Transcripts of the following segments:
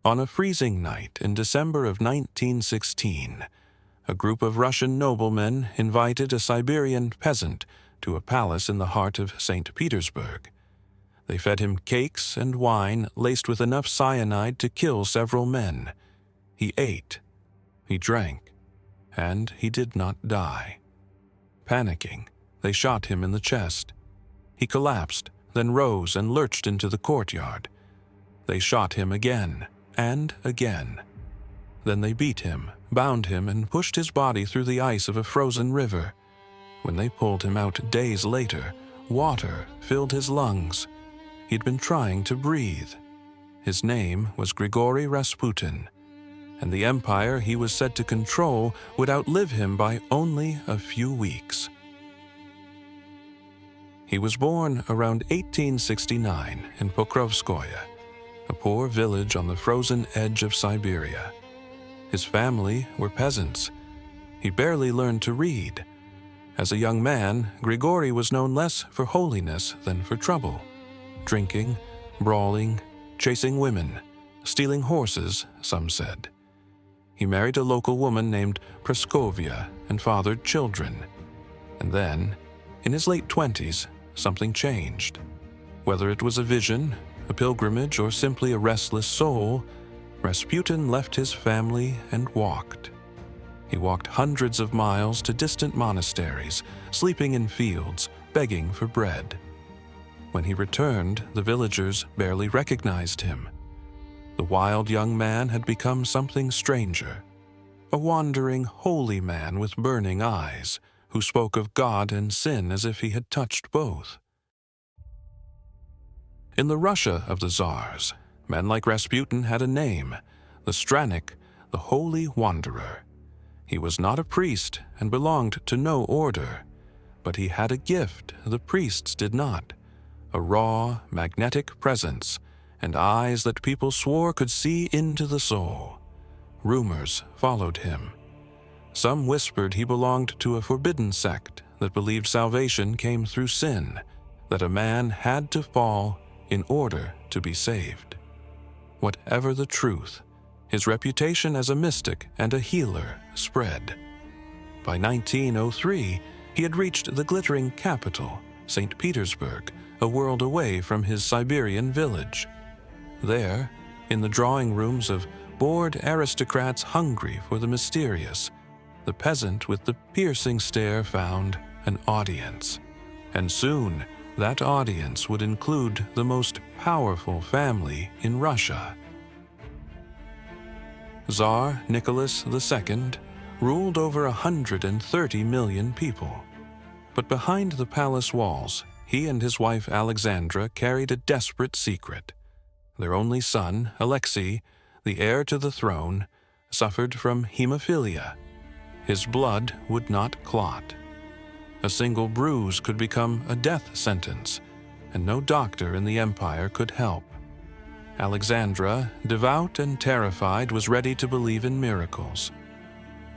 On a freezing night in December of 1916, a group of Russian noblemen invited a Siberian peasant to a palace in the heart of St. Petersburg. They fed him cakes and wine laced with enough cyanide to kill several men. He ate, he drank, and he did not die. Panicking, they shot him in the chest. He collapsed, then rose and lurched into the courtyard. They shot him again and again. Then they beat him, bound him, and pushed his body through the ice of a frozen river. When they pulled him out days later, water filled his lungs. He'd been trying to breathe. His name was Grigori Rasputin, and the empire he was said to control would outlive him by only a few weeks. He was born around 1869 in Pokrovskoye, a poor village on the frozen edge of Siberia. His family were peasants. He barely learned to read. As a young man, Grigori was known less for holiness than for trouble. Drinking, brawling, chasing women, stealing horses, some said. He married a local woman named Praskovia and fathered children. And then, in his late 20s, something changed. Whether it was a vision, a pilgrimage, or simply a restless soul, Rasputin left his family and walked. He walked hundreds of miles to distant monasteries, sleeping in fields, begging for bread. When he returned, the villagers barely recognized him. The wild young man had become something stranger, a wandering holy man with burning eyes, who spoke of God and sin as if he had touched both. In the Russia of the Tsars, men like Rasputin had a name, the strannik, the holy wanderer. He was not a priest and belonged to no order, but he had a gift the priests did not, a raw, magnetic presence, and eyes that people swore could see into the soul. Rumors followed him. Some whispered he belonged to a forbidden sect that believed salvation came through sin, that a man had to fall in order to be saved. Whatever the truth, his reputation as a mystic and a healer spread. By 1903, he had reached the glittering capital, St. Petersburg, a world away from his Siberian village. There, in the drawing rooms of bored aristocrats hungry for the mysterious, the peasant with the piercing stare found an audience. And soon, that audience would include the most powerful family in Russia. Tsar Nicholas II ruled over 130 million people. But behind the palace walls, he and his wife Alexandra carried a desperate secret. Their only son, Alexei, the heir to the throne, suffered from hemophilia. His blood would not clot. A single bruise could become a death sentence, and no doctor in the empire could help. Alexandra, devout and terrified, was ready to believe in miracles.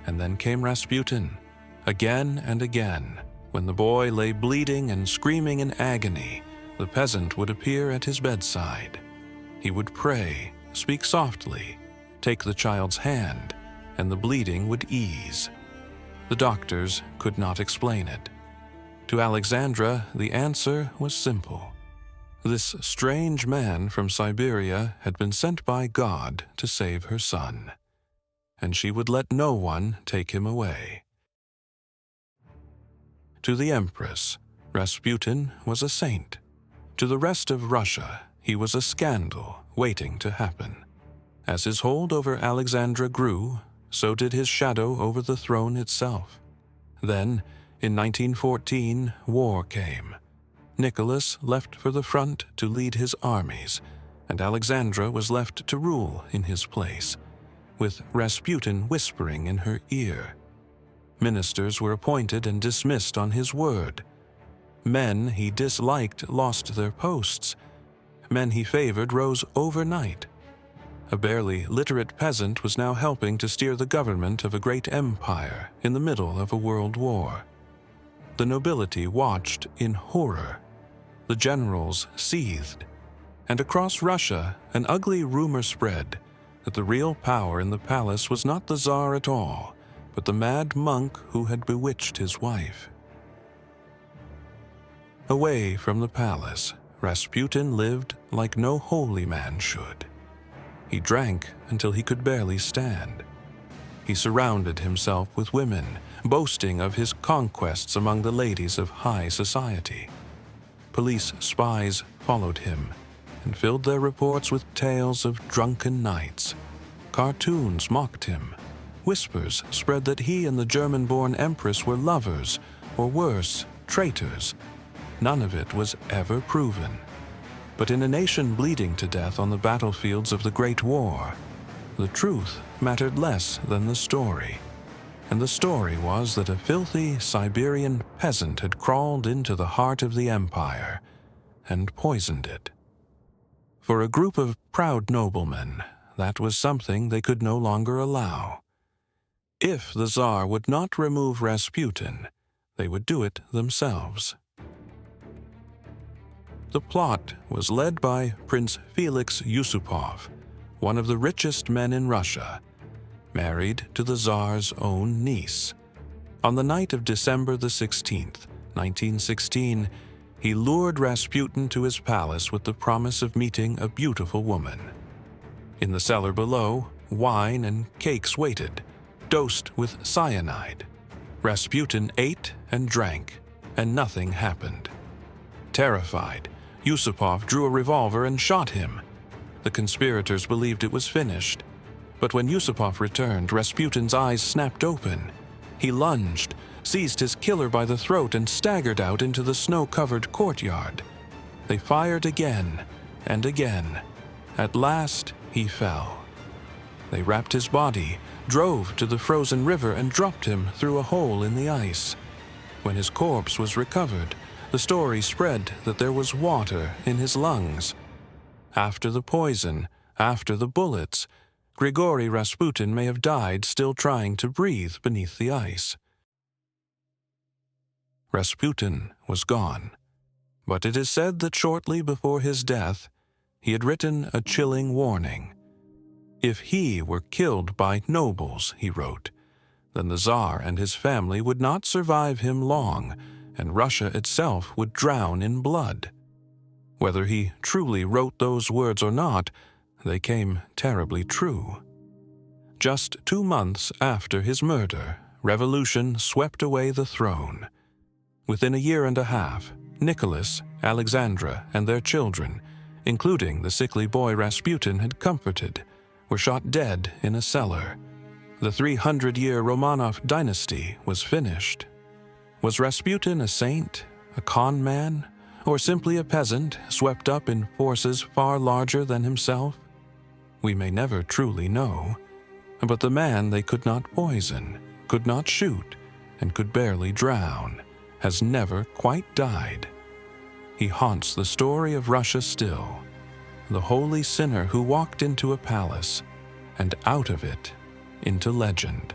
And then came Rasputin, again and again. When the boy lay bleeding and screaming in agony, the peasant would appear at his bedside. He would pray, speak softly, take the child's hand, and the bleeding would ease. The doctors could not explain it. To Alexandra, the answer was simple. This strange man from Siberia had been sent by God to save her son, and she would let no one take him away. To the Empress, Rasputin was a saint. To the rest of Russia, he was a scandal waiting to happen. As his hold over Alexandra grew, so did his shadow over the throne itself. Then, in 1914, war came. Nicholas left for the front to lead his armies, and Alexandra was left to rule in his place, with Rasputin whispering in her ear. Ministers were appointed and dismissed on his word. Men he disliked lost their posts. Men he favored rose overnight. A barely literate peasant was now helping to steer the government of a great empire in the middle of a world war. The nobility watched in horror. The generals seethed. And across Russia, an ugly rumor spread. that the real power in the palace was not the Tsar at all, but the mad monk who had bewitched his wife. Away from the palace, Rasputin lived like no holy man should. He drank until he could barely stand. He surrounded himself with women, boasting of his conquests among the ladies of high society. Police spies followed him and filled their reports with tales of drunken nights. Cartoons mocked him. Whispers spread that he and the German-born Empress were lovers, or worse, traitors. None of it was ever proven. But in a nation bleeding to death on the battlefields of the Great War, the truth mattered less than the story. And the story was that a filthy Siberian peasant had crawled into the heart of the empire and poisoned it. For a group of proud noblemen, that was something they could no longer allow. If the Tsar would not remove Rasputin, they would do it themselves. The plot was led by Prince Felix Yusupov, one of the richest men in Russia, married to the Tsar's own niece. On the night of December the 16th, 1916, he lured Rasputin to his palace with the promise of meeting a beautiful woman. In the cellar below, wine and cakes waited, dosed with cyanide. Rasputin ate and drank, and nothing happened. Terrified, Yusupov drew a revolver and shot him. The conspirators believed it was finished. But when Yusupov returned, Rasputin's eyes snapped open. He lunged, seized his killer by the throat, and staggered out into the snow-covered courtyard. They fired again and again. At last, he fell. They wrapped his body, drove to the frozen river, and dropped him through a hole in the ice. When his corpse was recovered, the story spread that there was water in his lungs. After the poison, after the bullets, Grigori Rasputin may have died still trying to breathe beneath the ice. Rasputin was gone, but it is said that shortly before his death, he had written a chilling warning. If he were killed by nobles, he wrote, then the Tsar and his family would not survive him long, and Russia itself would drown in blood. Whether he truly wrote those words or not, they came terribly true. Just 2 months after his murder, revolution swept away the throne. Within a year and a half, Nicholas, Alexandra, and their children, including the sickly boy Rasputin had comforted, were shot dead in a cellar. The 300-year Romanov dynasty was finished. Was Rasputin a saint, a con man, or simply a peasant swept up in forces far larger than himself? We may never truly know, but the man they could not poison, could not shoot, and could barely drown, has never quite died. He haunts the story of Russia still, the holy sinner who walked into a palace, and out of it into legend.